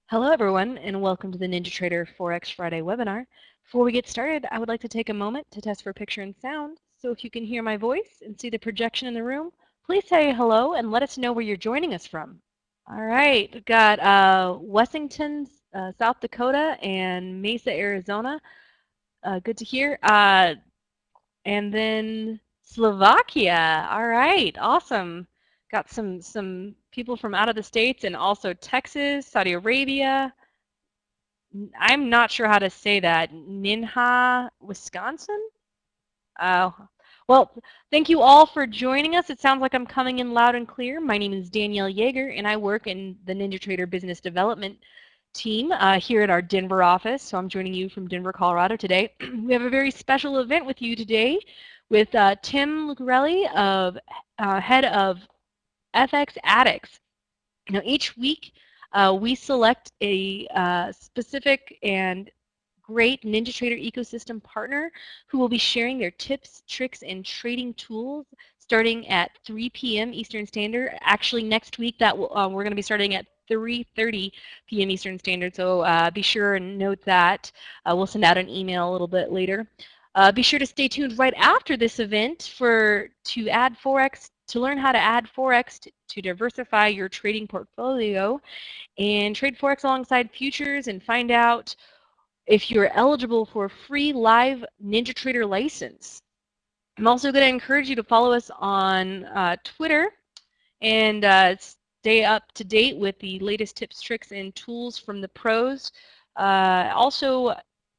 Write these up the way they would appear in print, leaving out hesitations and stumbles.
Hello everyone and welcome to the NinjaTrader Forex Friday webinar. Before we get started, I would like to take a moment to test for picture and sound. So if you can hear my voice and see the projection in the room, please say hello and let us know where you're joining us from. All right, we've got Wessington, South Dakota and Mesa, Arizona. Good to hear. And then Slovakia. All right, awesome. Got some people from out of the States and also Texas, Saudi Arabia. I'm not sure how to say that. Ninja, Wisconsin? Uh, well, thank you all for joining us. It sounds like I'm coming in loud and clear. My name is Danielle Yeager, and I work in the NinjaTrader Business Development team here at our Denver office. So I'm joining you from Denver, Colorado today. We have a very special event with you today with Tim Lucarelli, head of FX Addicts. Now, each week we select a specific and great NinjaTrader ecosystem partner who will be sharing their tips, tricks, and trading tools starting at 3 p.m. Eastern Standard. Actually, next week that we're going to be starting at 3:30 p.m. Eastern Standard, so be sure and note that. We'll send out an email a little bit later. Be sure to stay tuned right after this event to add Forex, to learn how to add Forex to diversify your trading portfolio and trade Forex alongside futures and find out if you're eligible for a free live NinjaTrader license. I'm also going to encourage you to follow us on Twitter and stay up to date with the latest tips, tricks, and tools from the pros. Also,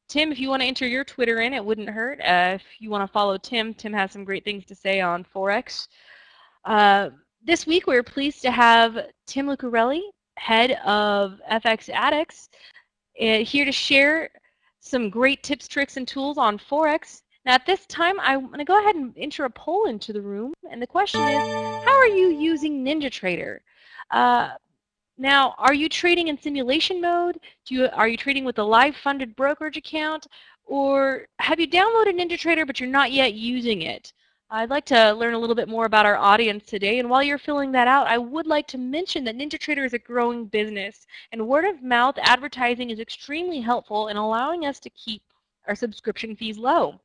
Tim, if you want to enter your Twitter in, it wouldn't hurt. If you want to follow Tim, Tim has some great things to say on Forex. This week, we're pleased to have Tim Lucarelli, head of FX Addicts, here to share some great tips, tricks, and tools on Forex. Now, at this time, I'm going to go ahead and enter a poll into the room, and the question is, how are you using NinjaTrader? Now, are you trading in simulation mode? Are you trading with a live funded brokerage account? Or have you downloaded NinjaTrader but you're not yet using it? I'd like to learn a little bit more about our audience today, and while you're filling that out, I would like to mention that NinjaTrader is a growing business, and word-of-mouth advertising is extremely helpful in allowing us to keep our subscription fees low.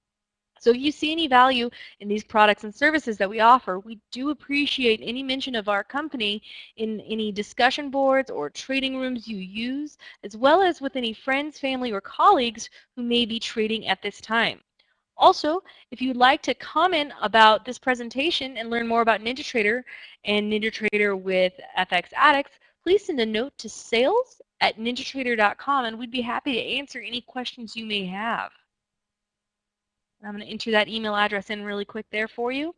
So if you see any value in these products and services that we offer, we do appreciate any mention of our company in any discussion boards or trading rooms you use, as well as with any friends, family, or colleagues who may be trading at this time. Also, if you'd like to comment about this presentation and learn more about NinjaTrader and NinjaTrader with FX Addicts, please send a note to sales@ninjatrader.com and we'd be happy to answer any questions you may have. I'm going to enter that email address in really quick there for you.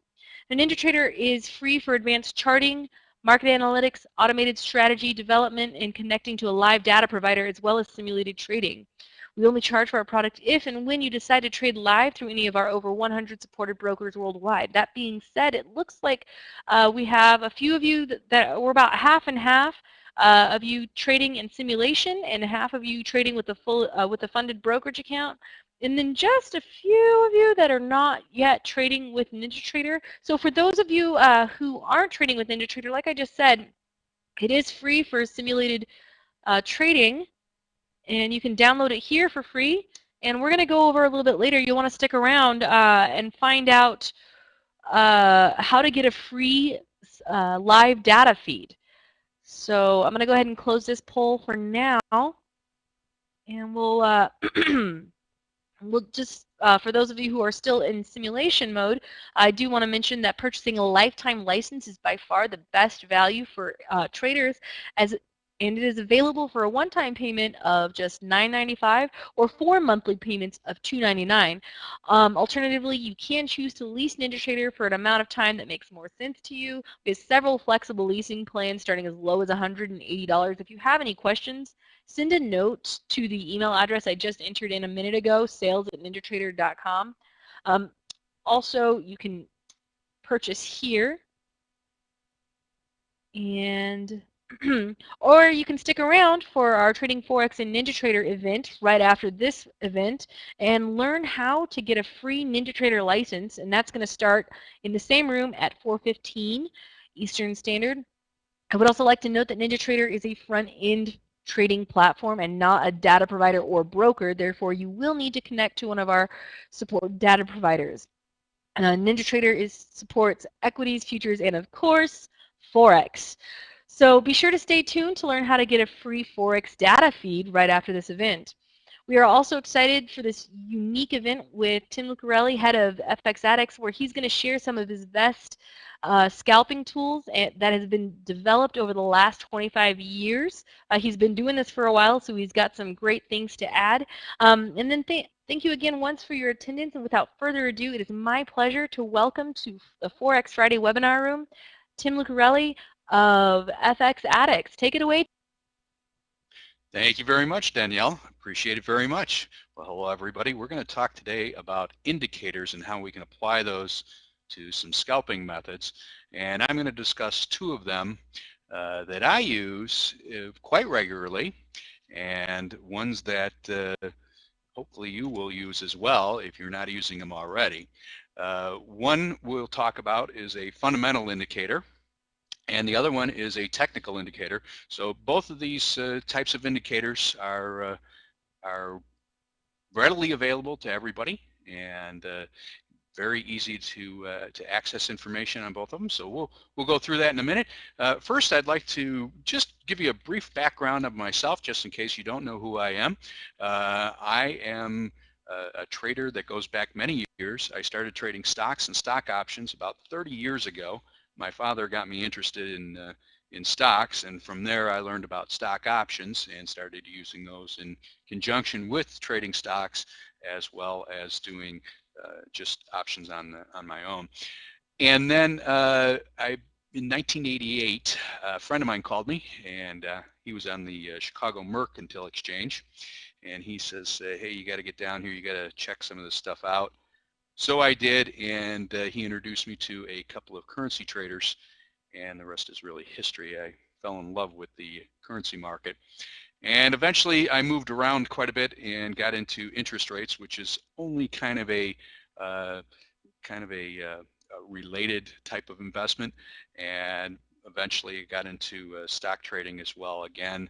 Now, NinjaTrader is free for advanced charting, market analytics, automated strategy development, and connecting to a live data provider as well as simulated trading. We only charge for our product if and when you decide to trade live through any of our over 100 supported brokers worldwide. That being said, it looks like we have a few of you that we're about half and half of you trading in simulation and half of you trading with the funded brokerage account. And then just a few of you that are not yet trading with NinjaTrader. So for those of you who aren't trading with NinjaTrader, like I just said, it is free for simulated trading, and you can download it here for free. And we're going to go over a little bit later. You'll want to stick around and find out how to get a free live data feed. So I'm going to go ahead and close this poll for now, and we'll just, for those of you who are still in simulation mode, I do want to mention that purchasing a lifetime license is by far the best value for traders, and it is available for a one-time payment of just $9.95 or 4 monthly payments of $2.99. Alternatively, you can choose to lease NinjaTrader for an amount of time that makes more sense to you. We have several flexible leasing plans starting as low as $180. If you have any questions, send a note to the email address I just entered in a minute ago, sales@ninjatrader.com. Also, you can purchase here, and or you can stick around for our Trading Forex and NinjaTrader event right after this event and learn how to get a free NinjaTrader license, and that's going to start in the same room at 4:15 Eastern Standard. I would also like to note that NinjaTrader is a front-end trading platform and not a data provider or broker. Therefore, you will need to connect to one of our support data providers. NinjaTrader supports equities, futures, and of course, Forex. So be sure to stay tuned to learn how to get a free Forex data feed right after this event. We are also excited for this unique event with Tim Lucarelli, head of FX Addicts, where he's going to share some of his best scalping tools that has been developed over the last 25 years. He's been doing this for a while, so he's got some great things to add. And then thank you again once for your attendance. And without further ado, it is my pleasure to welcome to the Forex Friday webinar room, Tim Lucarelli of FX Addicts. Take it away. Thank you very much, Danielle. Appreciate it very much. Well, hello, everybody. We're going to talk today about indicators and how we can apply those to some scalping methods. And I'm going to discuss two of them that I use quite regularly, and ones that hopefully you will use as well if you're not using them already. One we'll talk about is a fundamental indicator, and the other one is a technical indicator. So both of these types of indicators are readily available to everybody, and very easy to access information on both of them. So we'll go through that in a minute. First, I'd like to just give you a brief background of myself, just in case you don't know who I am. I am a trader that goes back many years. I started trading stocks and stock options about 30 years ago. My father got me interested in stocks, and from there I learned about stock options and started using those in conjunction with trading stocks, as well as doing just options on my own. And then in 1988, a friend of mine called me, and he was on the Chicago Mercantile Exchange, and he says, hey, you got to get down here, you got to check some of this stuff out. So I did, and he introduced me to a couple of currency traders, and the rest is really history. I fell in love with the currency market, and eventually I moved around quite a bit and got into interest rates, which is only kind of a related type of investment, and eventually got into stock trading as well again,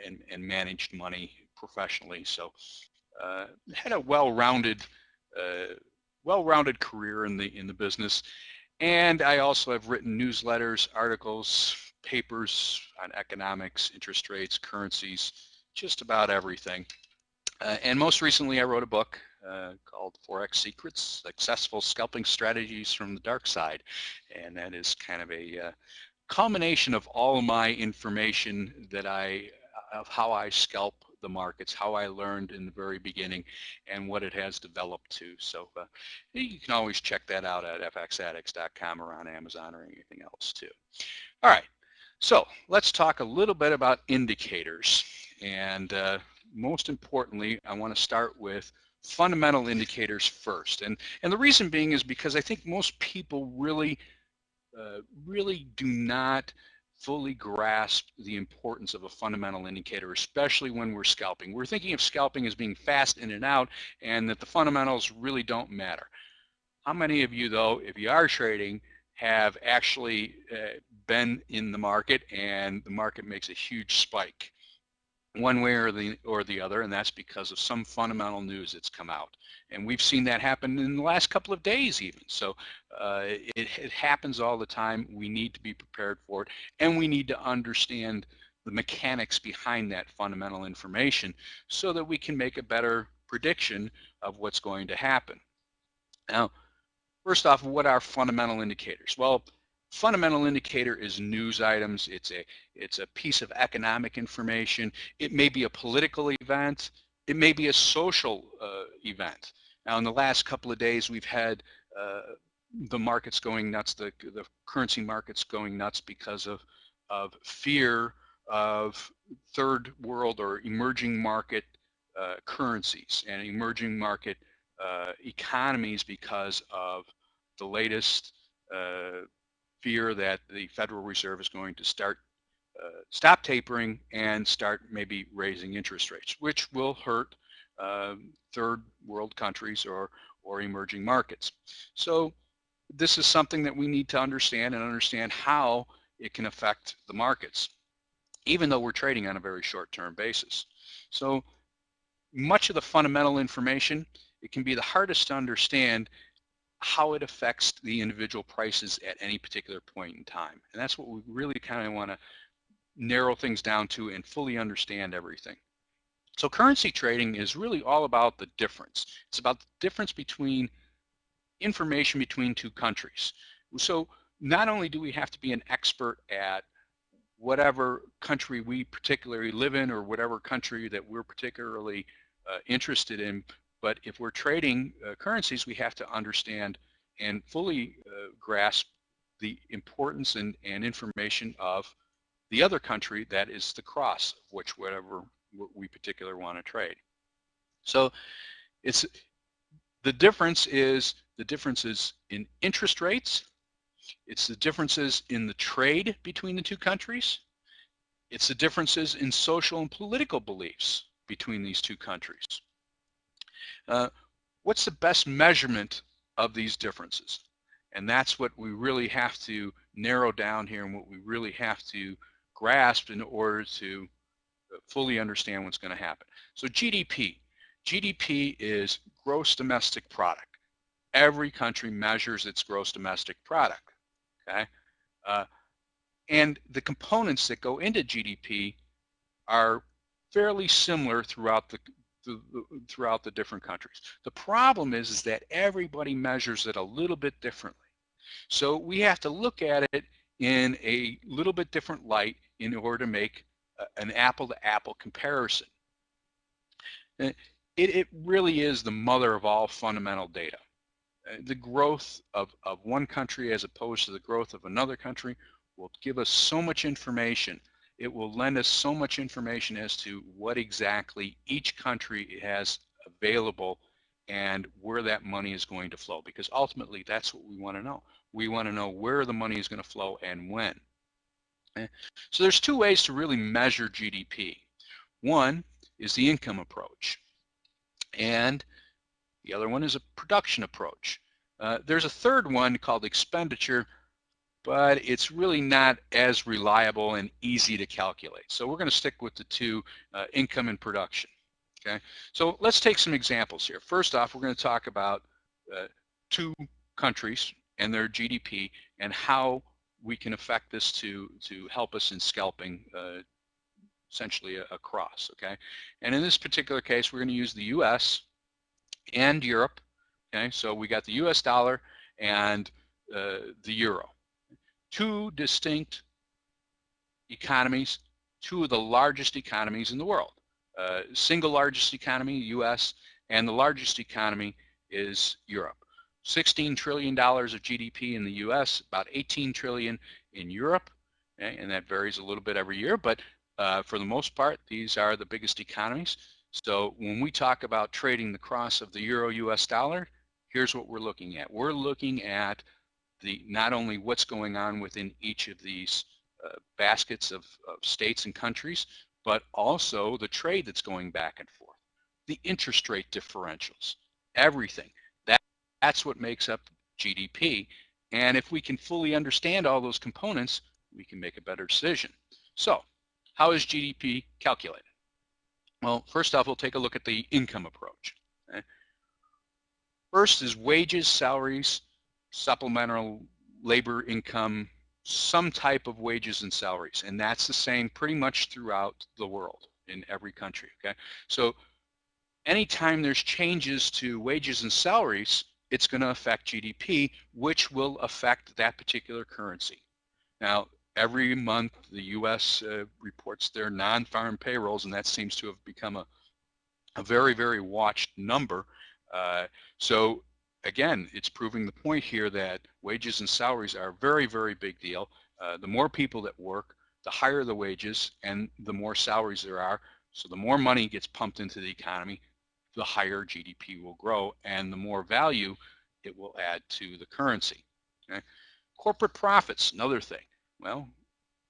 and managed money professionally. So had a well-rounded career in the business, and I also have written newsletters, articles, papers on economics, interest rates, currencies, just about everything. And most recently I wrote a book called Forex Secrets, Successful Scalping Strategies from the Dark Side, and that is kind of a culmination of all of my information that of how I scalp the markets, how I learned in the very beginning, and what it has developed to. So you can always check that out at fxaddicts.com or on Amazon or anything else too. All right, so let's talk a little bit about indicators, and most importantly, I want to start with fundamental indicators first, and the reason being is because I think most people really do not fully grasp the importance of a fundamental indicator, especially when we're scalping. We're thinking of scalping as being fast in and out, and that the fundamentals really don't matter. How many of you, though, if you are trading, have actually been in the market and the market makes a huge spike one way or the other, and that's because of some fundamental news that's come out? And we've seen that happen in the last couple of days even. So it happens all the time. We need to be prepared for it, and we need to understand the mechanics behind that fundamental information so that we can make a better prediction of what's going to happen. Now, first off, what are fundamental indicators? Well, fundamental indicator is news items. It's a piece of economic information. It may be a political event. It may be a social event. Now, in the last couple of days, we've had the markets going nuts, the currency markets going nuts because of fear of third world or emerging market currencies and emerging market economies because of the latest fear that the Federal Reserve is going to stop tapering and start maybe raising interest rates, which will hurt third world countries or emerging markets. So this is something that we need to understand, and understand how it can affect the markets. even though we're trading on a very short-term basis. So much of the fundamental information, it can be the hardest to understand how it affects the individual prices at any particular point in time. And that's what we really kind of want to narrow things down to and fully understand everything. So currency trading is really all about the difference. It's about the difference between information between two countries. So not only do we have to be an expert at whatever country we particularly live in or whatever country that we're particularly interested in, but if we're trading currencies, we have to understand and fully grasp the importance and information of the other country that is the cross of which whatever we particularly want to trade. So it's the differences in interest rates. It's the differences in the trade between the two countries. It's the differences in social and political beliefs between these two countries. What's the best measurement of these differences? And that's what we really have to narrow down here and what we really have to grasp in order to fully understand what's going to happen. So GDP. GDP is gross domestic product. Every country measures its gross domestic product. Okay? And the components that go into GDP are fairly similar throughout the different countries. The problem is that everybody measures it a little bit differently. So we have to look at it in a little bit different light in order to make an apple-to-apple comparison. It really is the mother of all fundamental data. The growth of one country as opposed to the growth of another country will give us so much information. It will lend us so much information as to what exactly each country has available and where that money is going to flow, because ultimately that's what we want to know. We want to know where the money is going to flow and when. Okay? So there's two ways to really measure GDP. One is the income approach, and the other one is a production approach. There's a third one called expenditure, but it's really not as reliable and easy to calculate. So we're going to stick with the two, income and production. Okay, so let's take some examples here. First off, we're going to talk about two countries and their GDP and how we can affect this to help us in scalping essentially a cross. Okay, and in this particular case, we're going to use the U.S. and Europe. Okay, so we got the U.S. dollar and the euro. Two distinct economies, two of the largest economies in the world. Single largest economy, U.S., and the largest economy is Europe. $16 trillion of GDP in the U.S., about 18 trillion in Europe, okay? And that varies a little bit every year, but for the most part, these are the biggest economies. So when we talk about trading the cross of the euro-US dollar, here's what we're looking at. We're looking at not only what's going on within each of these baskets of states and countries, but also the trade that's going back and forth, the interest rate differentials, everything. That's what makes up GDP. And if we can fully understand all those components, we can make a better decision. So how is GDP calculated? Well, first off, we'll take a look at the income approach. Okay? First is wages, salaries, supplemental labor income, some type of wages and salaries, and that's the same pretty much throughout the world in every country. Okay, so anytime there's changes to wages and salaries, it's going to affect GDP, which will affect that particular currency. Now, every month the U.S. reports their non-farm payrolls, and that seems to have become a very, very watched number. So again, it's proving the point here that wages and salaries are a very, very big deal. The more people that work, the higher the wages and the more salaries there are. So the more money gets pumped into the economy, the higher GDP will grow and the more value it will add to the currency. Okay? Corporate profits, another thing. Well,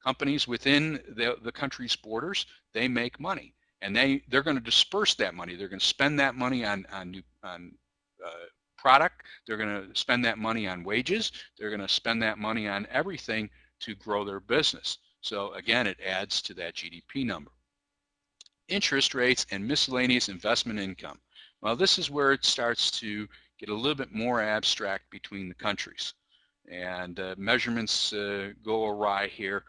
companies within the country's borders, they make money, and they're going to disperse that money. They're going to spend that money on product. They're going to spend that money on wages. They're going to spend that money on everything to grow their business. So again, it adds to that GDP number. Interest rates and miscellaneous investment income. Well, this is where it starts to get a little bit more abstract between the countries, and measurements go awry here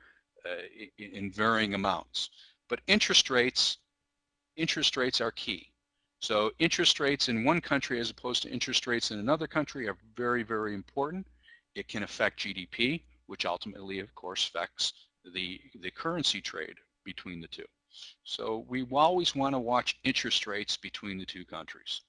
in varying amounts. But interest rates are key. So interest rates in one country as opposed to interest rates in another country are very, very important. It can affect GDP, which ultimately, of course, affects the currency trade between the two. So we always want to watch interest rates between the two countries.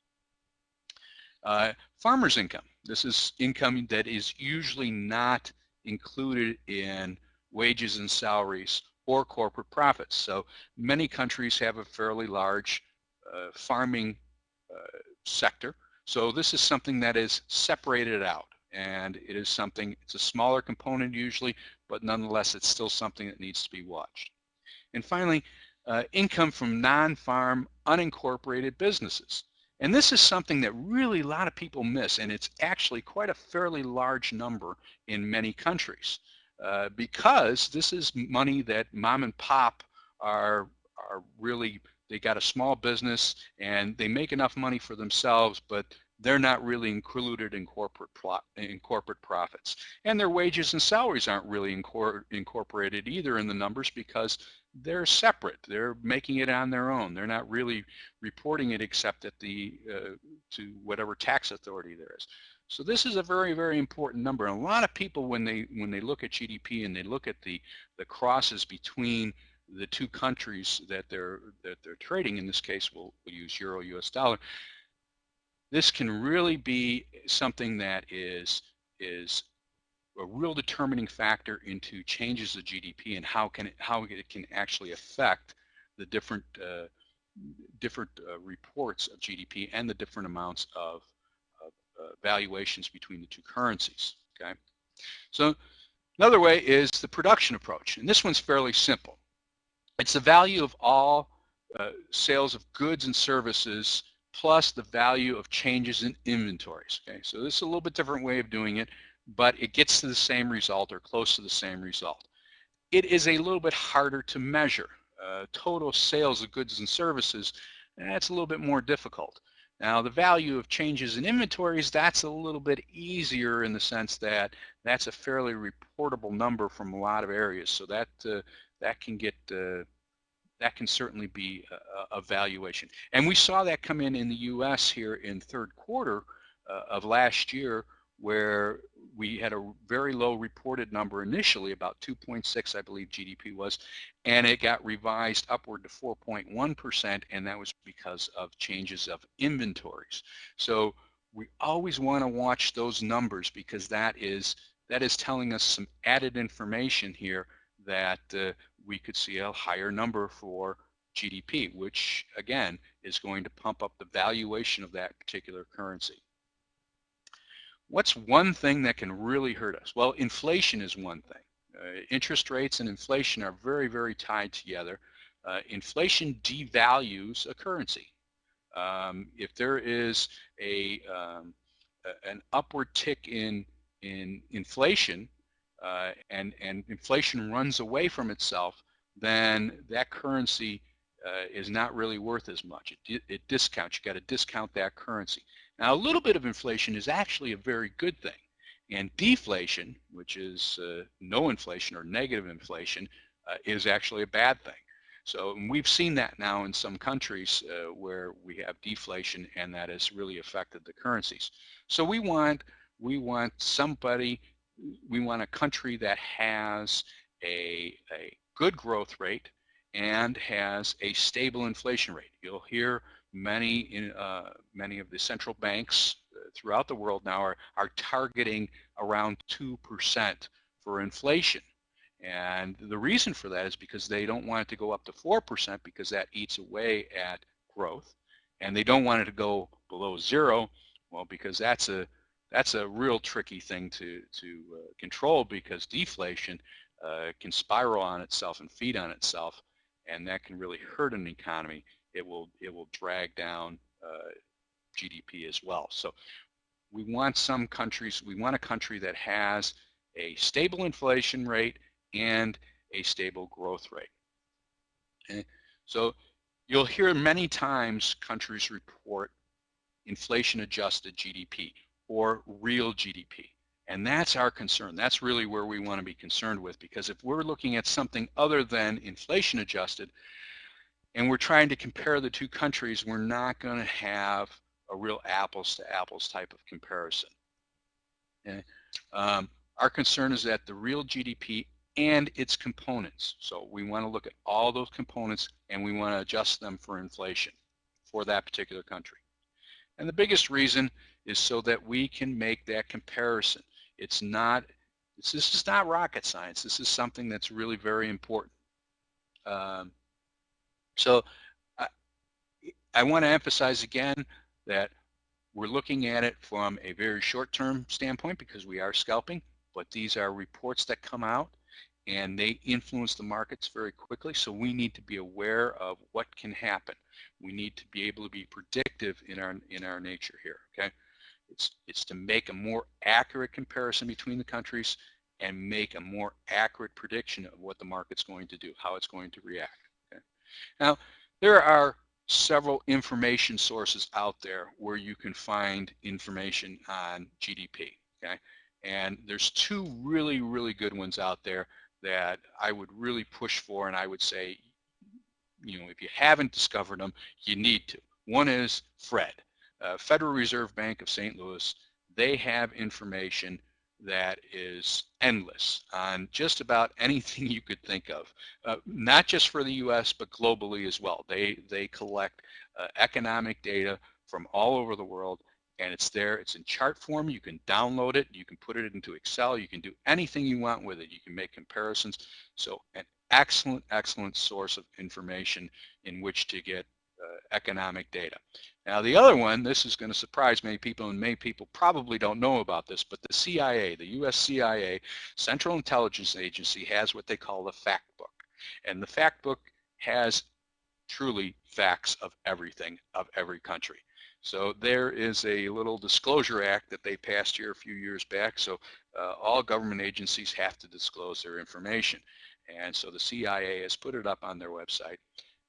Farmers' income. This is income that is usually not included in wages and salaries or corporate profits. So many countries have a fairly large farming sector. So this is something that is separated out, and it is something, it's a smaller component usually, but nonetheless it's still something that needs to be watched. And finally, income from non-farm unincorporated businesses. And this is something that really a lot of people miss, and it's actually quite a fairly large number in many countries, because this is money that mom and pop are really, they got a small business and they make enough money for themselves, but they're not really included in corporate profits. And their wages and salaries aren't really incorporated either in the numbers because they're separate. They're making it on their own. They're not really reporting it except at the to whatever tax authority there is. So this is a very, very important number. And a lot of people, when they look at GDP and they look at the crosses between the two countries that they're trading, in this case we'll use euro, US dollar, this can really be something that is a real determining factor into changes of GDP and how it can actually affect the different reports of GDP and the different amounts of valuations between the two currencies. Okay, so another way is the production approach, and this one's fairly simple. It's the value of all sales of goods and services plus the value of changes in inventories. Okay, so this is a little bit different way of doing it, but it gets to the same result or close to the same result. It is a little bit harder to measure. Total sales of goods and services, that's a little bit more difficult. Now the value of changes in inventories, that's a little bit easier in the sense that that's a fairly reportable number from a lot of areas. So that can certainly be a valuation. And we saw that come in the US here in third quarter of last year, where we had a very low reported number initially, about 2.6 I believe GDP was, and it got revised upward to 4.1%, and that was because of changes of inventories. So we always want to watch those numbers because that is telling us some added information here that we could see a higher number for GDP, which again is going to pump up the valuation of that particular currency. What's one thing that can really hurt us? Well, inflation is one thing. Interest rates and inflation are very, very tied together. Inflation devalues a currency. If there is an upward tick in inflation, and inflation runs away from itself, then that currency is not really worth as much. It discounts. You got to discount that currency. Now, a little bit of inflation is actually a very good thing, and deflation, which is no inflation or negative inflation, is actually a bad thing. So we've seen that now in some countries where we have deflation, and that has really affected the currencies. So we want a country that has a good growth rate and has a stable inflation rate. You'll hear many of the central banks throughout the world now are targeting around 2% for inflation. And the reason for that is because they don't want it to go up to 4% because that eats away at growth, and they don't want it to go below 0, well, because that's a real tricky thing to control, because deflation can spiral on itself and feed on itself, and that can really hurt an economy. It will drag down GDP as well. So we want a country that has a stable inflation rate and a stable growth rate. Okay? So you'll hear many times countries report inflation-adjusted GDP or real GDP. And that's our concern. That's really where we want to be concerned with, because if we're looking at something other than inflation-adjusted and we're trying to compare the two countries, we're not going to have a real apples-to-apples type of comparison. Okay? Our concern is that the real GDP and its components. So we want to look at all those components and we want to adjust them for inflation for that particular country. And the biggest reason is so that we can make that comparison. This is not rocket science. This is something that's really very important. So I want to emphasize again that we're looking at it from a very short-term standpoint because we are scalping, but these are reports that come out and they influence the markets very quickly, so we need to be aware of what can happen. We need to be able to be predictive in our nature here. Okay, it's to make a more accurate comparison between the countries and make a more accurate prediction of what the market's going to do, how it's going to react. Okay, now there are several information sources out there where you can find information on GDP. Okay, and there's two really good ones out there that I would really push for, and I would say, you know, if you haven't discovered them, you need to. One is FRED, Federal Reserve Bank of St. Louis. They have information that is endless on just about anything you could think of, not just for the U.S. but globally as well. They collect economic data from all over the world, and it's there. It's in chart form. You can download it. You can put it into Excel. You can do anything you want with it. You can make comparisons. So an excellent source of information in which to get economic data. Now the other one, this is going to surprise many people, and many people probably don't know about this, but the CIA, the US CIA, Central Intelligence Agency, has what they call the fact book. And the fact book has truly facts of everything, of every country. So there is a little disclosure act that they passed here a few years back, so all government agencies have to disclose their information. And so the CIA has put it up on their website,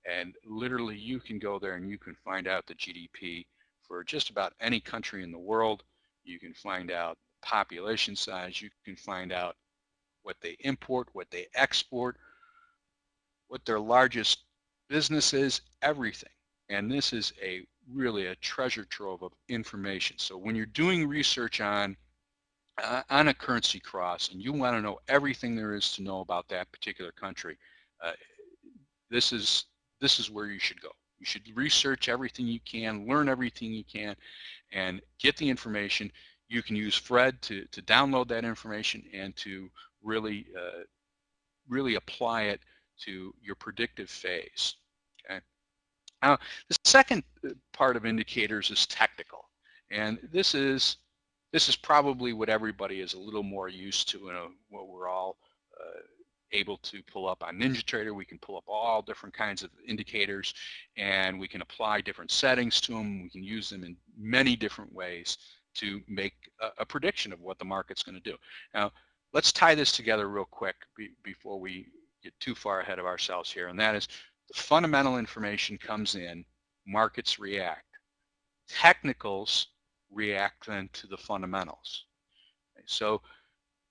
and literally you can go there and you can find out the GDP for just about any country in the world. You can find out population size, you can find out what they import, what they export, what their largest business is, everything. And this is really a treasure trove of information. So when you're doing research on a currency cross and you want to know everything there is to know about that particular country, this is where you should go. You should research everything you can, learn everything you can, and get the information. You can use FRED to download that information and to really apply it to your predictive phase. Okay. Now, the second part of indicators is technical, and this is probably what everybody is a little more used to, and what we're all able to pull up on NinjaTrader. We can pull up all different kinds of indicators, and we can apply different settings to them. We can use them in many different ways to make a prediction of what the market's going to do. Now, let's tie this together real quick before we get too far ahead of ourselves here, and that is the fundamental information comes in, markets react. Technicals react then to the fundamentals. Okay, so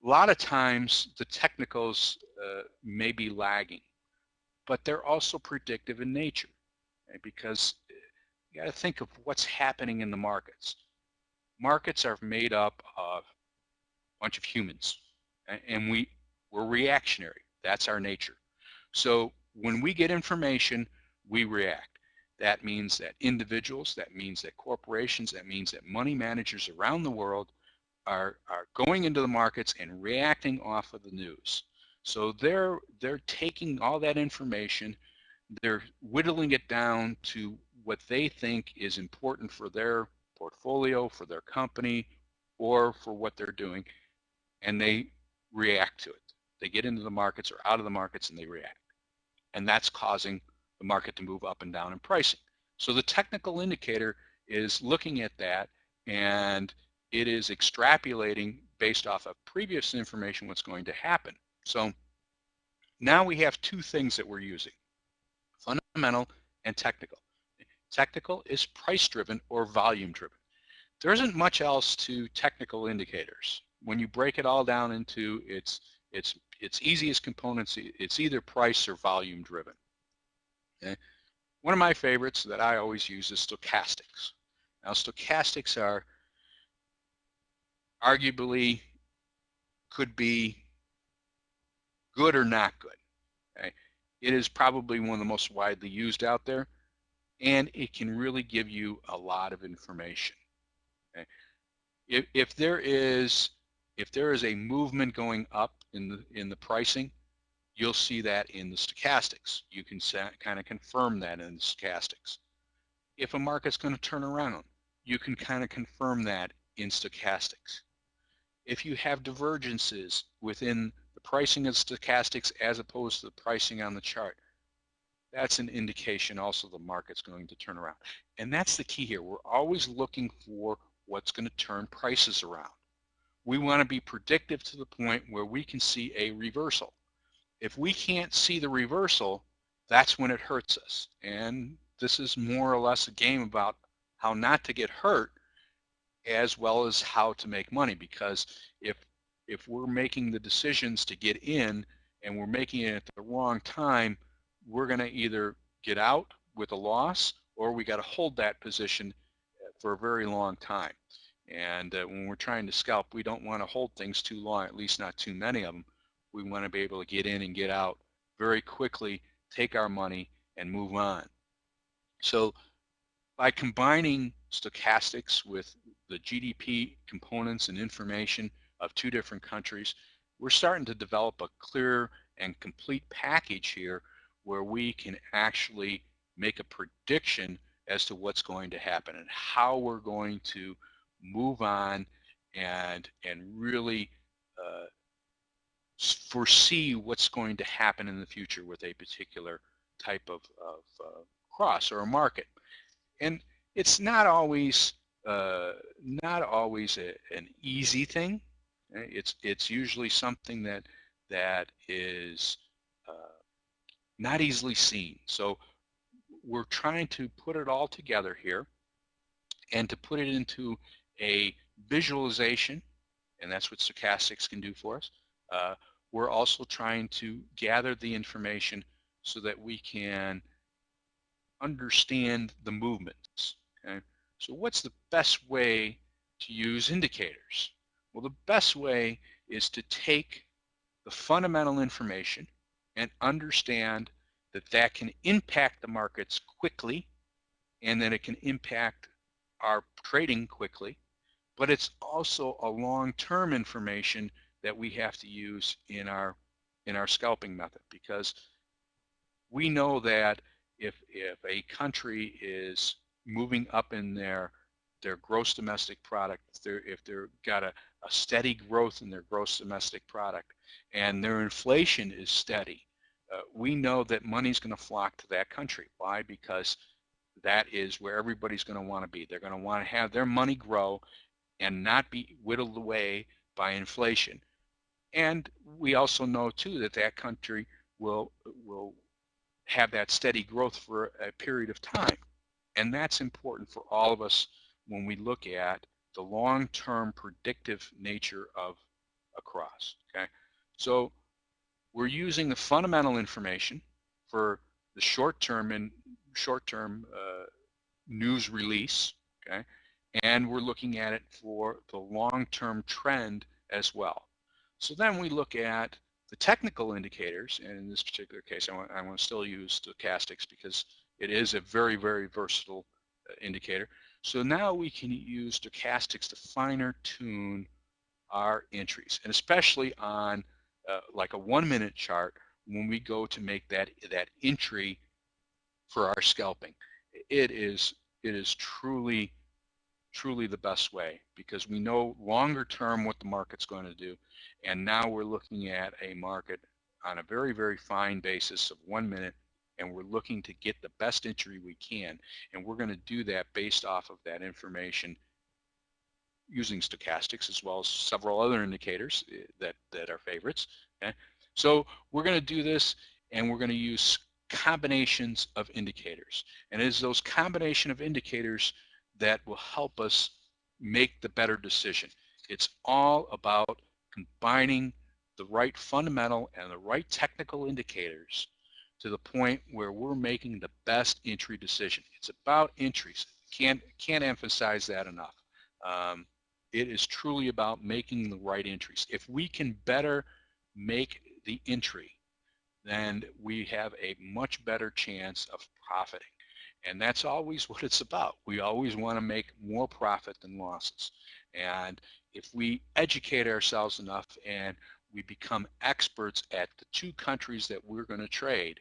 a lot of times the technicals may be lagging, but they're also predictive in nature, okay, because you got to think of what's happening in the markets. Markets are made up of a bunch of humans, okay, and we're reactionary. That's our nature. So when we get information, we react. That means that individuals, that means that corporations, that means that money managers around the world are going into the markets and reacting off of the news. So they're taking all that information, they're whittling it down to what they think is important for their portfolio, for their company, or for what they're doing, and they react to it. They get into the markets or out of the markets and they react. And that's causing the market to move up and down in pricing. So the technical indicator is looking at that, and it is extrapolating based off of previous information what's going to happen. So Now we have two things that we're using, fundamental and technical. Technical is price driven or volume driven. There isn't much else to technical indicators. When you break it all down into its easiest components, it's either price or volume driven. Okay? One of my favorites that I always use is stochastics. Now stochastics are arguably could be good or not good. Okay? It is probably one of the most widely used out there, and it can really give you a lot of information. Okay? If there is a movement going up in the pricing, you'll see that in the stochastics. You can kind of confirm that in the stochastics. If a market's going to turn around, you can kind of confirm that in stochastics. If you have divergences within the pricing of stochastics as opposed to the pricing on the chart, that's an indication also the market's going to turn around. And that's the key here. We're always looking for what's going to turn prices around. We want to be predictive to the point where we can see a reversal. If we can't see the reversal, that's when it hurts us. And this is more or less a game about how not to get hurt as well as how to make money, because if we're making the decisions to get in and we're making it at the wrong time, we're going to either get out with a loss or we got to hold that position for a very long time. And when we're trying to scalp, we don't want to hold things too long, at least not too many of them. We want to be able to get in and get out very quickly, take our money, and move on. So by combining stochastics with the GDP components and information of two different countries, we're starting to develop a clear and complete package here where we can actually make a prediction as to what's going to happen and how we're going to move on and really foresee what's going to happen in the future with a particular type of cross or a market. And it's not always an easy thing. It's usually something that is not easily seen. So we're trying to put it all together here and to put it into a visualization, and that's what stochastics can do for us. We're also trying to gather the information so that we can understand the movements. Okay? So what's the best way to use indicators? Well, the best way is to take the fundamental information and understand that that can impact the markets quickly and that it can impact our trading quickly, but it's also a long-term information that we have to use in our scalping method, because we know that if a country is moving up in their gross domestic product, if they're got a steady growth in their gross domestic product and their inflation is steady, we know that money's going to flock to that country. Why? Because that is where everybody's going to want to be. They're going to want to have their money grow and not be whittled away by inflation. And we also know too that that country will have that steady growth for a period of time. And that's important for all of us when we look at the long-term predictive nature of a cross. Okay, so we're using the fundamental information for the short-term news release. Okay, and we're looking at it for the long-term trend as well. So then we look at the technical indicators, and in this particular case, I want to still use stochastics because it is a very, very versatile indicator. So now we can use stochastics to finer tune our entries, and especially on like a 1-minute chart when we go to make that entry for our scalping. It is truly the best way, because we know longer term what the market's going to do, and now we're looking at a market on a very, very fine basis of 1 minute, and we're looking to get the best entry we can, and we're going to do that based off of that information using stochastics as well as several other indicators that are favorites. Okay? So we're going to do this, and we're going to use combinations of indicators. And it is those combination of indicators that will help us make the better decision. It's all about combining the right fundamental and the right technical indicators to the point where we're making the best entry decision. It's about entries. Can't emphasize that enough. It is truly about making the right entries. If we can better make the entry, then we have a much better chance of profiting. And that's always what it's about. We always want to make more profit than losses. And if we educate ourselves enough and we become experts at the two countries that we're going to trade,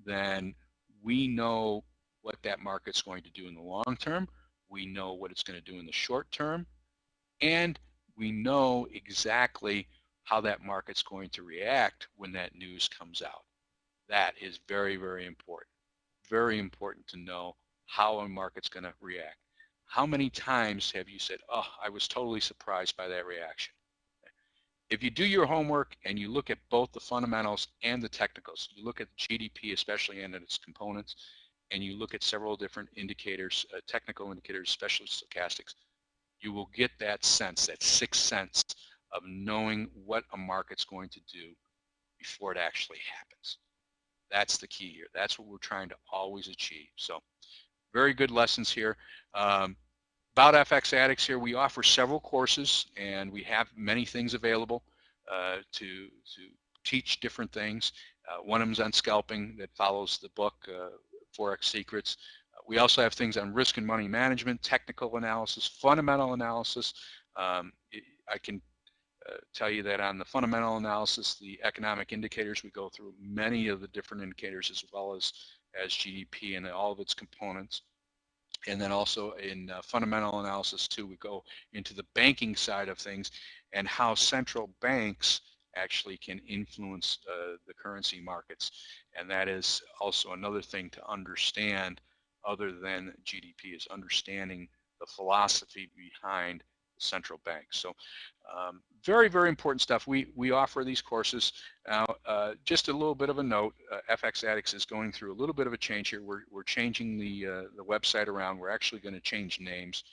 then we know what that market's going to do in the long term. We know what it's going to do in the short term. And we know exactly how that market's going to react when that news comes out. That is very, very important. Very important to know how a market's going to react. How many times have you said, oh, I was totally surprised by that reaction? If you do your homework and you look at both the fundamentals and the technicals, you look at GDP especially and its components, and you look at several different indicators, technical indicators, especially stochastics, you will get that sense, that sixth sense of knowing what a market's going to do before it actually happens. That's the key here. That's what we're trying to always achieve. So very good lessons here. About FX Addicts here, we offer several courses, and we have many things available to teach different things. One of them is on scalping that follows the book, Forex Secrets. We also have things on risk and money management, technical analysis, fundamental analysis. I can tell you that on the fundamental analysis, the economic indicators, we go through many of the different indicators as well as GDP and all of its components. And then also in fundamental analysis too, we go into the banking side of things and how central banks actually can influence the currency markets. And that is also another thing to understand other than GDP, is understanding the philosophy behind central banks. So very, very important stuff. We offer these courses. Now, just a little bit of a note, FX Addicts is going through a little bit of a change here. We're changing the website around. We're actually going to change names.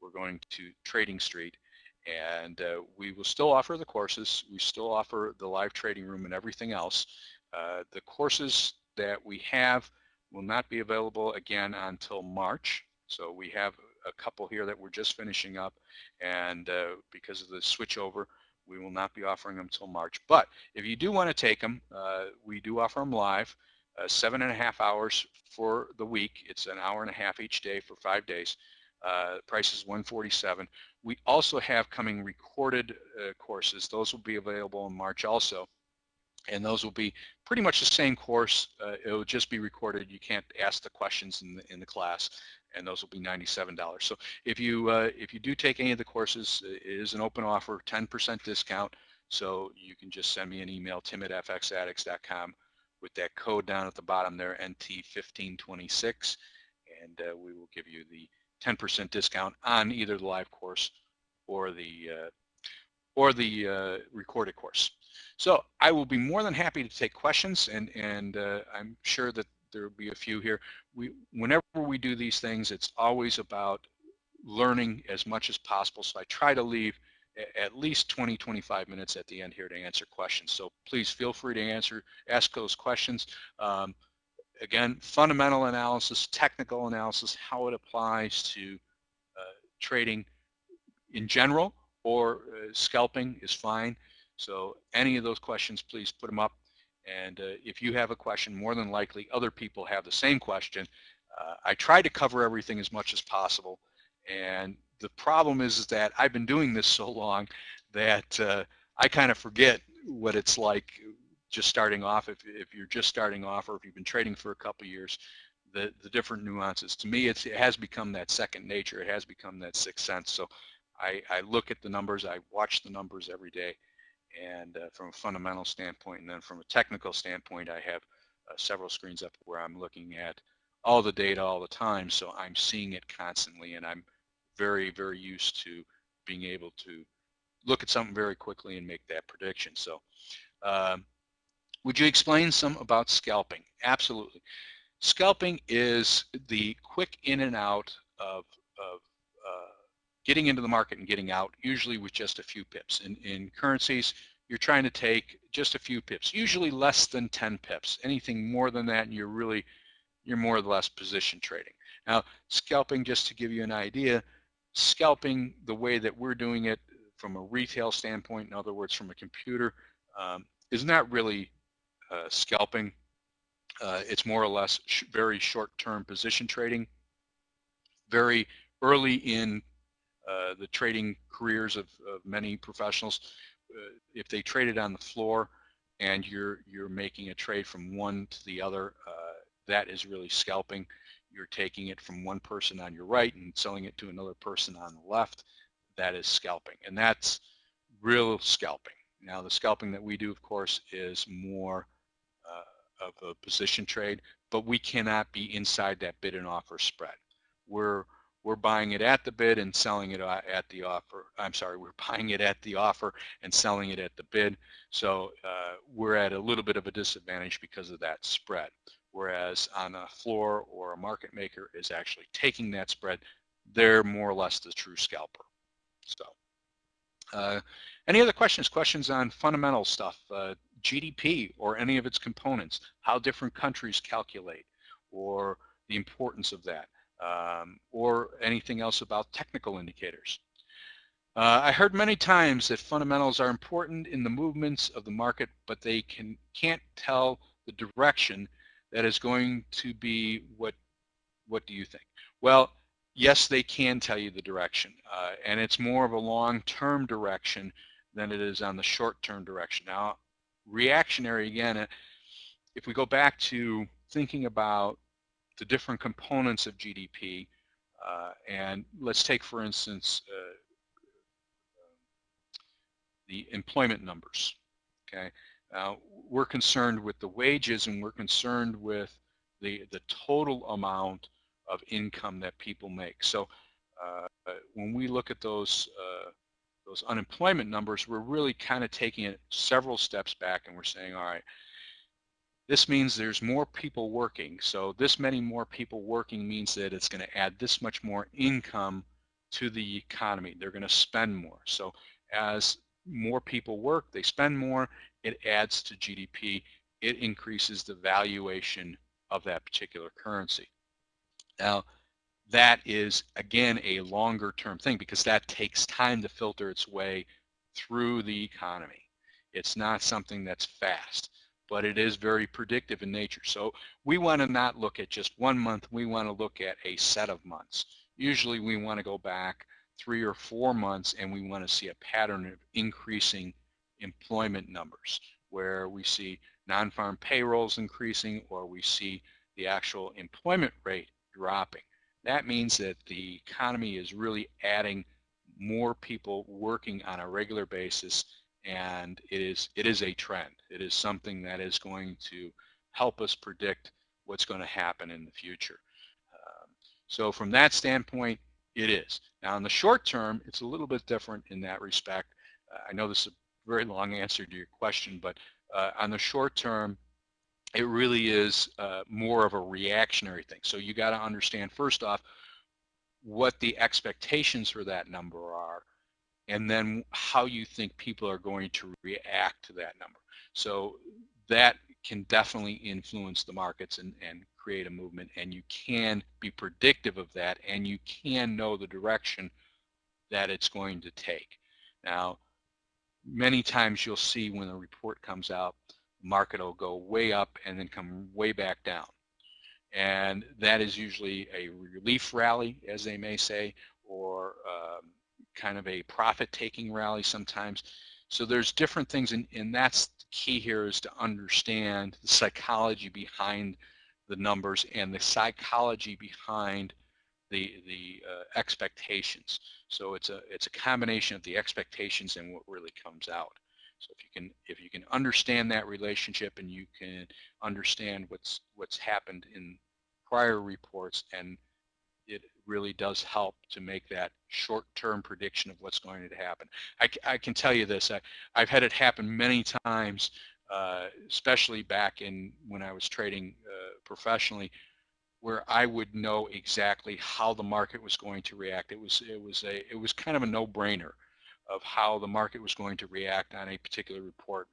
We're going to Trading Street, and we will still offer the courses. We still offer the live trading room and everything else. The courses that we have will not be available again until March. So we have a couple here that we're just finishing up, and because of the switchover, we will not be offering them until March. But if you do want to take them, we do offer them live, 7.5 hours for the week. It's an hour and a half each day for 5 days. Price is $147. We also have coming recorded courses. Those will be available in March also. And those will be pretty much the same course. It will just be recorded. You can't ask the questions in the class, and those will be $97. So if you do take any of the courses, it is an open offer, 10% discount. So you can just send me an email, tim@fxaddicts.com, with that code down at the bottom there, NT1526, and we will give you the 10% discount on either the live course or the recorded course. So I will be more than happy to take questions, and I'm sure that there will be a few here. Whenever we do these things, it's always about learning as much as possible. So I try to leave at least 20-25 minutes at the end here to answer questions. So please feel free to ask those questions. Again, fundamental analysis, technical analysis, how it applies to trading in general, or scalping is fine. So any of those questions, please put them up. And if you have a question, more than likely other people have the same question. I try to cover everything as much as possible. And the problem is that I've been doing this so long that I kind of forget what it's like just starting off. If you're just starting off, or if you've been trading for a couple of years, the different nuances. To me, it has become that second nature. It has become that sixth sense. So I look at the numbers, I watch the numbers every day, and from a fundamental standpoint, and then from a technical standpoint, I have several screens up where I'm looking at all the data all the time, so I'm seeing it constantly, and I'm very, very used to being able to look at something very quickly and make that prediction. So Would you explain some about scalping? Absolutely. Scalping is the quick in and out of getting into the market and getting out, usually with just a few pips. In currencies, you're trying to take just a few pips, usually less than 10 pips. Anything more than that, and you're more or less position trading. Now, scalping, just to give you an idea, scalping the way that we're doing it from a retail standpoint, in other words, from a computer, is not really scalping. It's more or less very short-term position trading. Very early in the trading careers of many professionals, if they traded on the floor and you're making a trade from one to the other, that is really scalping. You're taking it from one person on your right and selling it to another person on the left. That is scalping, and that's real scalping. Now, the scalping that we do, of course, is more of a position trade, but we cannot be inside that bid and offer spread. We're buying it at the bid and selling it at the offer. I'm sorry, we're buying it at the offer and selling it at the bid. So we're at a little bit of a disadvantage because of that spread. Whereas on a floor or a market maker is actually taking that spread, they're more or less the true scalper. So any other questions? Questions on fundamental stuff, GDP or any of its components, how different countries calculate, or the importance of that, or anything else about technical indicators. I heard many times that fundamentals are important in the movements of the market, but they can't tell the direction that is going to be. What do you think? Well, yes, they can tell you the direction, and it's more of a long-term direction than it is on the short-term direction. Now, reactionary, again, if we go back to thinking about the different components of GDP, and let's take, for instance, the employment numbers, okay? We're concerned with the wages, and we're concerned with the total amount of income that people make. So when we look at those unemployment numbers, we're really kind of taking it several steps back, and we're saying, all right, this means there's more people working. So this many more people working means that it's going to add this much more income to the economy. They're going to spend more. So as more people work, they spend more, it adds to GDP, it increases the valuation of that particular currency. Now, that is, again, a longer term thing because that takes time to filter its way through the economy. It's not something that's fast, but it is very predictive in nature. So we want to not look at just 1 month, we want to look at a set of months. Usually we want to go back 3 or 4 months and we want to see a pattern of increasing employment numbers where we see non-farm payrolls increasing or we see the actual employment rate dropping. That means that the economy is really adding more people working on a regular basis, and it is a trend. It is something that is going to help us predict what's going to happen in the future. So from that standpoint, it is. Now in the short term, it's a little bit different in that respect. I know this is a very long answer to your question, but on the short term, it really is more of a reactionary thing. So you got to understand first off what the expectations for that number are, and then how you think people are going to react to that number. So that can definitely influence the markets and create a movement, and you can be predictive of that, and you can know the direction that it's going to take. Now, many times you'll see when a report comes out, the market will go way up and then come way back down. And that is usually a relief rally, as they may say, or kind of a profit-taking rally sometimes. So there's different things, and that's the key here is to understand the psychology behind the numbers and the psychology behind the expectations. So it's a combination of the expectations and what really comes out. So if you can understand that relationship and you can understand what's happened in prior reports, and it really does help to make that short-term prediction of what's going to happen. I can tell you this, I've had it happen many times especially back in when I was trading professionally, where I would know exactly how the market was going to react. It was kind of a no-brainer of how the market was going to react on a particular report,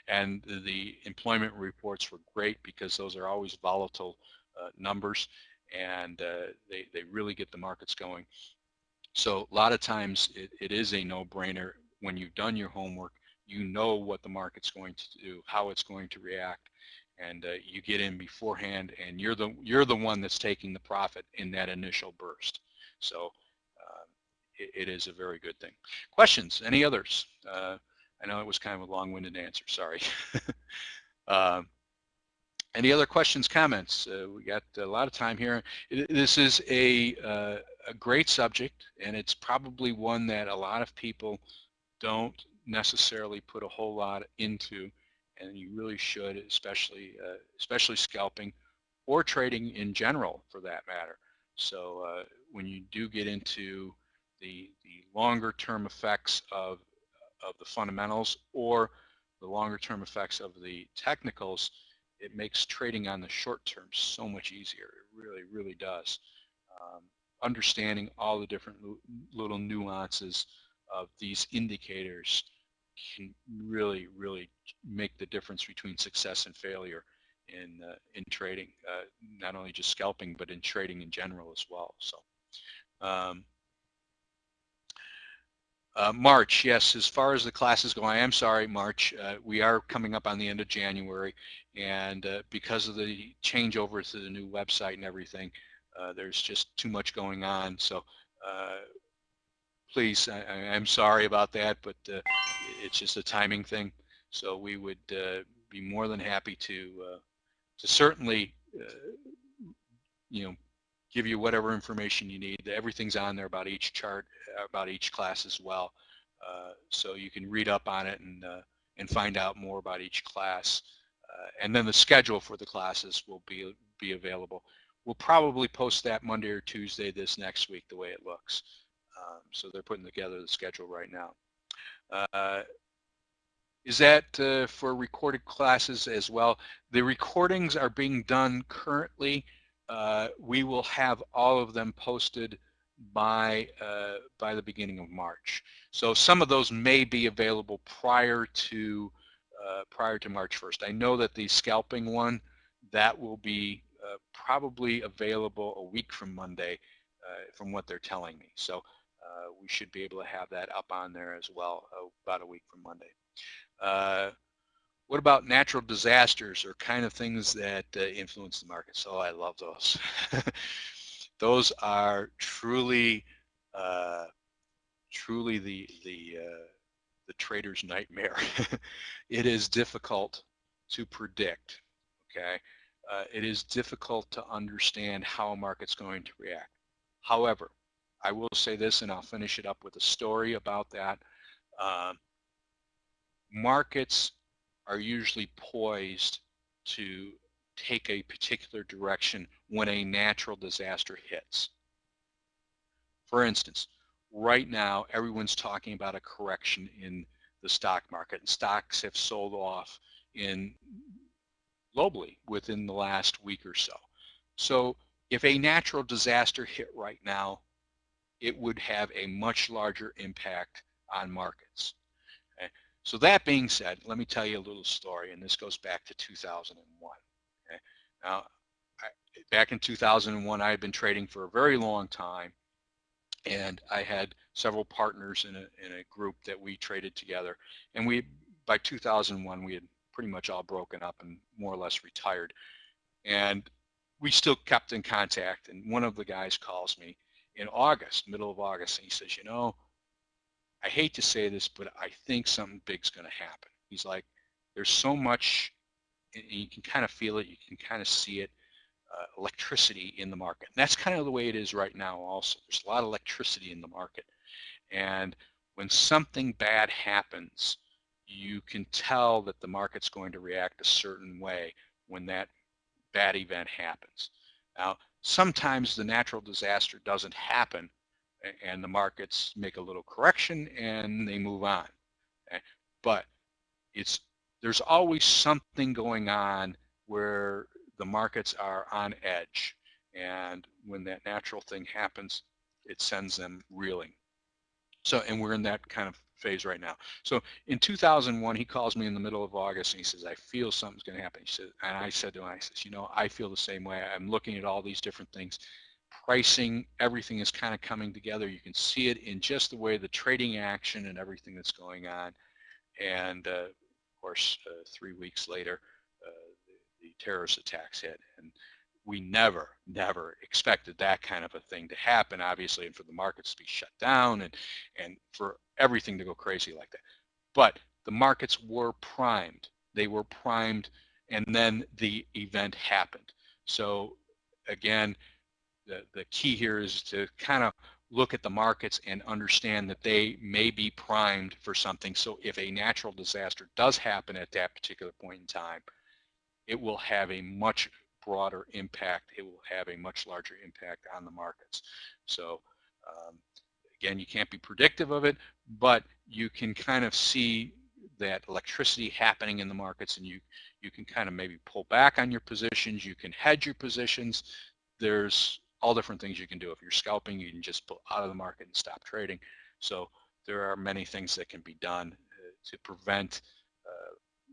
and the employment reports were great because those are always volatile numbers, and they really get the markets going. So a lot of times it is a no-brainer. When you've done your homework, you know what the market's going to do, how it's going to react, and you get in beforehand, and you're the one that's taking the profit in that initial burst. So it is a very good thing. Questions? Any others? I know it was kind of a long-winded answer. Sorry. Any other questions, comments? We got a lot of time here. This is a great subject, and it's probably one that a lot of people don't necessarily put a whole lot into, and you really should, especially scalping or trading in general, for that matter. So when you do get into the longer-term effects of the fundamentals or the longer-term effects of the technicals, it makes trading on the short term so much easier. It really, really does. Understanding all the different little nuances of these indicators can really, really make the difference between success and failure in trading, not only just scalping, but in trading in general as well. So. March, yes, as far as the classes go, I am sorry, March, we are coming up on the end of January, and because of the changeover to the new website and everything, there's just too much going on. So please, I'm sorry about that, but it's just a timing thing. So we would be more than happy to certainly, give you whatever information you need. Everything's on there about each chart, about each class as well. So you can read up on it and find out more about each class. And then the schedule for the classes will be available. We'll probably post that Monday or Tuesday this next week, the way it looks. So they're putting together the schedule right now. Is that for recorded classes as well? The recordings are being done currently. We will have all of them posted by the beginning of March. So some of those may be available prior to March 1st. I know that the scalping one, that will be probably available a week from Monday, from what they're telling me. So we should be able to have that up on there as well, about a week from Monday. What about natural disasters or kind of things that influence the markets? Oh, I love those. Those are truly the trader's nightmare. It is difficult to predict. Okay, it is difficult to understand how a market's going to react. However, I will say this, and I'll finish it up with a story about that. Markets are usually poised to take a particular direction when a natural disaster hits. For instance, right now everyone's talking about a correction in the stock market, and stocks have sold off globally within the last week or so. So if a natural disaster hit right now, it would have a much larger impact on markets. Okay? So that being said, let me tell you a little story, and this goes back to 2001. Okay? Now, back in 2001, I had been trading for a very long time, and I had several partners in a group that we traded together, and by 2001 we had pretty much all broken up and more or less retired, and we still kept in contact. And one of the guys calls me in August, middle of August, and he says, you know, I hate to say this, but I think something big's going to happen. He's like, there's so much, and you can kind of feel it, you can kind of see it, electricity in the market. And that's kind of the way it is right now also. There's a lot of electricity in the market. And when something bad happens, you can tell that the market's going to react a certain way when that bad event happens. Now, sometimes the natural disaster doesn't happen, and the markets make a little correction and they move on. Okay? But there's always something going on where the markets are on edge, and when that natural thing happens, it sends them reeling. So, and we're in that kind of phase right now. So in 2001, he calls me in the middle of August and he says, I feel something's going to happen. He said, and I said to him, I says, you know, I feel the same way. I'm looking at all these different things. Pricing, everything is kind of coming together. You can see it in just the way the trading action and everything that's going on. And of course, 3 weeks later, the terrorist attacks hit. And we never expected that kind of a thing to happen, obviously, and for the markets to be shut down and for everything to go crazy like that. But the markets were primed. They were primed, and then the event happened. So again, the key here is to kind of look at the markets and understand that they may be primed for something. So if a natural disaster does happen at that particular point in time, it will have a much broader impact. It will have a much larger impact on the markets. So again, you can't be predictive of it, but you can kind of see that electricity happening in the markets, and you can kind of maybe pull back on your positions. You can hedge your positions. There's all different things you can do. If you're scalping, you can just pull out of the market and stop trading. So there are many things that can be done to prevent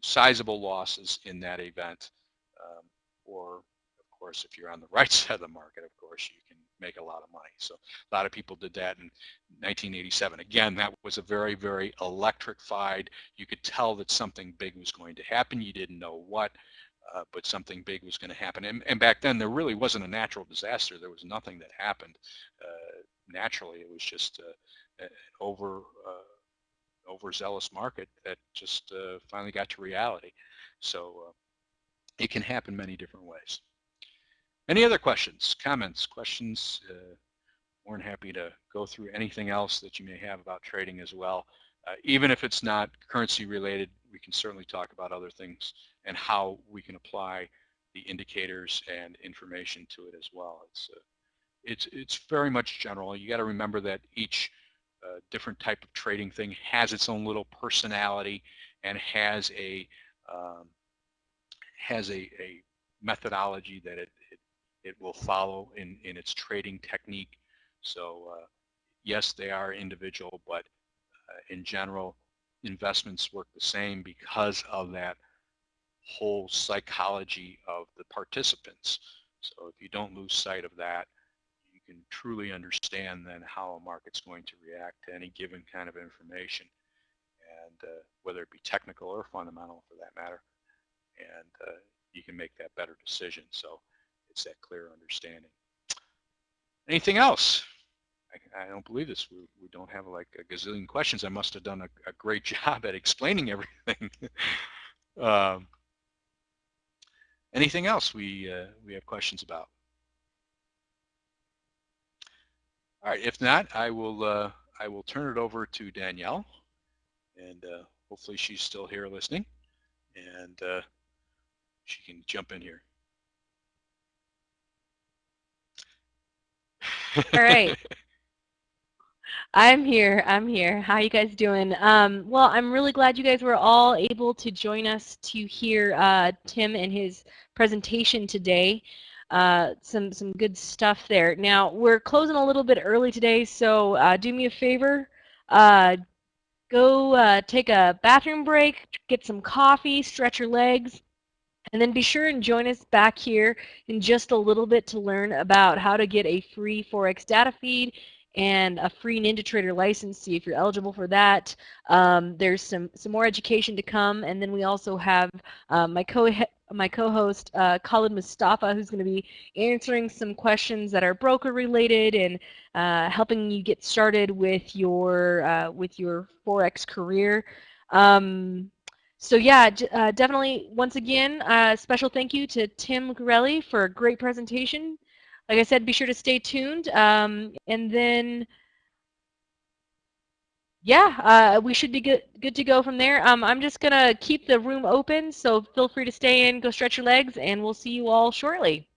sizable losses in that event. Or of course, if you're on the right side of the market, of course, you can make a lot of money. So a lot of people did that in 1987. Again, that was a very, very electrified. You could tell that something big was going to happen. You didn't know what, but something big was going to happen. And back then, there really wasn't a natural disaster. There was nothing that happened naturally. It was just an overzealous market that just finally got to reality. So it can happen many different ways. Any other questions, comments, questions? More than happy to go through anything else that you may have about trading as well. Even if it's not currency related, we can certainly talk about other things and how we can apply the indicators and information to it as well. It's very much general. You got to remember that each different type of trading thing has its own little personality and has a methodology that it will follow in its trading technique. So yes, they are individual, but in general, investments work the same because of that whole psychology of the participants. So if you don't lose sight of that, you can truly understand then how a market's going to react to any given kind of information, and whether it be technical or fundamental for that matter, and you can make that better decision. So it's that clear understanding. Anything else? I don't believe this. We don't have like a gazillion questions. I must have done a great job at explaining everything. Anything else we have questions about? All right. If not, I will turn it over to Danielle, and hopefully she's still here listening, and she can jump in here. All right. I'm here. How you guys doing? Well, I'm really glad you guys were all able to join us to hear Tim and his presentation today. Some good stuff there. Now, we're closing a little bit early today, so do me a favor. Go take a bathroom break, get some coffee, stretch your legs, and then be sure and join us back here in just a little bit to learn about how to get a free Forex data feed and a free NinjaTrader license, see if you're eligible for that. There's some more education to come, and then we also have my co-host Khalid Mustafa, who's going to be answering some questions that are broker related and helping you get started with your Forex career. So yeah, definitely, once again, special thank you to Tim Corelli for a great presentation. Like I said, be sure to stay tuned. And then, yeah, we should be good to go from there. I'm just going to keep the room open, so feel free to stay in, go stretch your legs, and we'll see you all shortly.